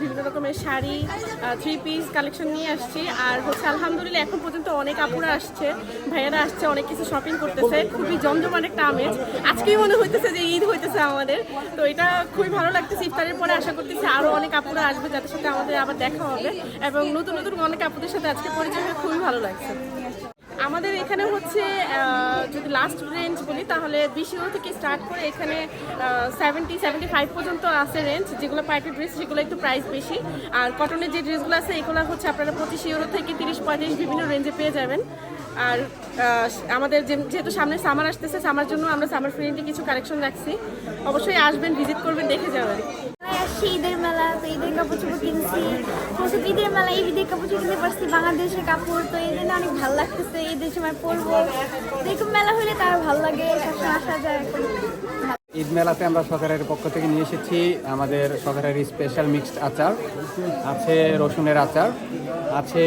বিভিন্ন রকমের sari, three piece collection নিয়ে আসছি। আর হচ্ছে আলহামদুলিল্লাহ এখন পর্যন্ত অনেক আপুরা আসছে, ভাইয়ারা আসছে, অনেক কিছু শপিং করতেছে। খুবই জমজমাট একটা আমেজ। আজকেই মনে হইতেছে যে ঈদ হইতেছে আমাদের, তো এটা খুবই ভালো লাগতেছে। ইফতারের পরে আশা করতেছি আরও অনেক আপুরা আসবে, যাদের সাথে আমাদের আবার দেখা হবে, এবং নতুন নতুন অনেক আপুদের সাথে আজকে পরিচয় হয়ে খুবই ভালো লাগছে। আমাদের এখানে হচ্ছে যদি লাস্ট রেঞ্জ বলি তাহলে 20 ইউরো থেকে স্টার্ট করে এখানে 70-75 পর্যন্ত আছে রেঞ্জ। যেগুলো পার্টি ড্রেস সেগুলো একটু প্রাইস বেশি, আর কটনের যে ড্রেসগুলো আছে এগুলো হচ্ছে আপনারা 25 ইউরো থেকে 30-35 বিভিন্ন রেঞ্জে পেয়ে যাবেন। আর আমাদের যেহেতু সামনে সামার আসতেছে, সামার জন্য আমরা সামার ফ্রেন্ডলি কিছু কালেকশন রাখছি। অবশ্যই আসবেন, ভিজিট করবেন, দেখে যাবেন। ঈদের মেলা, তো ঈদের কাপড় চোপড় কিনছি, ঈদের মেলা ঈদের কাপড় চোপড় কিনতে পারছি, বাংলাদেশের কাপড়, তো এই জন্য অনেক ভালো লাগতেছে। ঈদের সময় পরবো, এরকম মেলা হলে তার ভালো লাগে, সবসময় আসা যায়। এখন ঈদ মেলাতে আমরা সরকারের পক্ষ থেকে নিয়ে এসেছি আমাদের সরকারের স্পেশাল মিক্সড আচার আছে, রসুনের আচার আছে,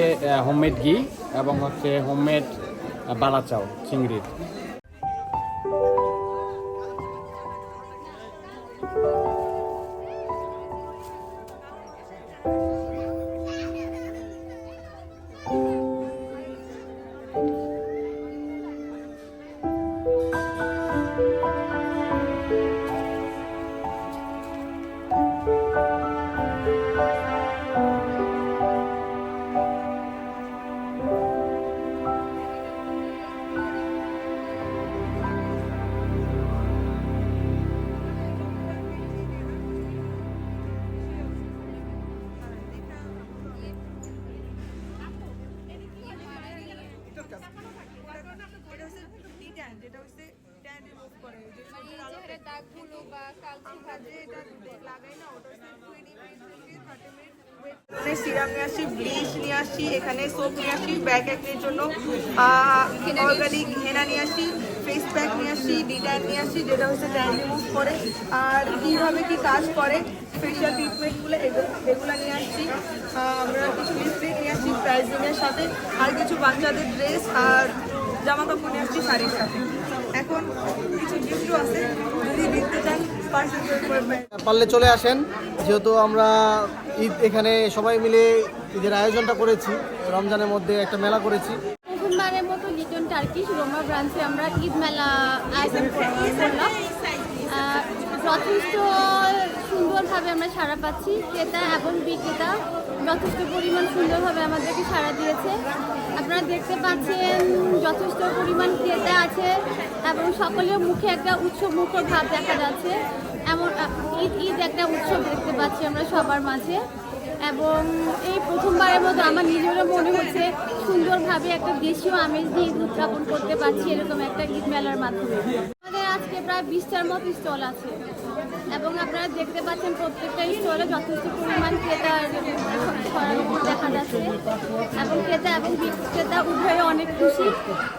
হোমমেড ঘি এবং হচ্ছে হোমমেড বালাচাও চিংড়ির। সিরাম নিয়ে আসছি, ব্লিচ নিয়ে আসছি, এখানে সোপ নিয়ে আসছি ব্যাক একনির জন্য, অর্গানিক হেনা নিয়ে আসছি, ফেস প্যাক নিয়ে আসছি, ডিট্যান নিয়ে আসছি যেটা হচ্ছে ট্যান রিমুভ করে, আর কীভাবে কি কাজ করে ফেশিয়াল ট্রিটমেন্টগুলো এগুলো নিয়ে আসছি। আমরা কিছু লিপস্টিক নিয়ে আসছি প্রাইজিংয়ের সাথে, আর কিছু বাচ্চাদের ড্রেস আর জামা কাপড় নিয়ে আসছি শাড়ির সাথে। এখন কিছু গিফটও আছে, যদি দিতে চান পারলে চলে আসেন, যেহেতু আমরা ঈদ এখানে সবাই মিলে ঈদের আয়োজনটা করেছি, রমজানের মধ্যে একটা মেলা করেছি। প্রথমবারের মতো লিটন টার্কিশ রোমা ব্রাঞ্চে আমরা ঈদ মেলা আয়োজন করলাম। যথেষ্ট সুন্দরভাবে আমরা সাড়া পাচ্ছি। ক্রেতা এবং বিক্রেতা যথেষ্ট পরিমাণ সুন্দরভাবে আমাদেরকে সাড়া দিয়েছে। আপনারা দেখতে পাচ্ছেন যথেষ্ট পরিমাণ ক্রেতা আছে এবং সকলের মুখে একটা উৎসবমুখর ভাব দেখা যাচ্ছে। এমন ঈদ একটা উৎসব দেখতে পাচ্ছি আমরা সবার মাঝে। এবং এই প্রথমবারের মতো আমার নিজেরও মনে হচ্ছে সুন্দরভাবে একটা দেশীয় আমেজ দিয়ে ঈদ উদযাপন করতে পারছি এরকম একটা ঈদ মেলার মাধ্যমে। আমাদের আজকে প্রায় 20টার মতো স্টল আছে এবং আপনারা দেখতে পাচ্ছেন প্রত্যেকটা স্টলে যথেষ্ট পরিমাণ ক্রেতা দেখা যাচ্ছে এবং ক্রেতা এবং বিক্রেতা উভয়ে অনেক খুশি।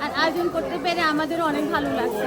আর আয়োজন করতে পেরে আমাদেরও অনেক ভালো লাগছে।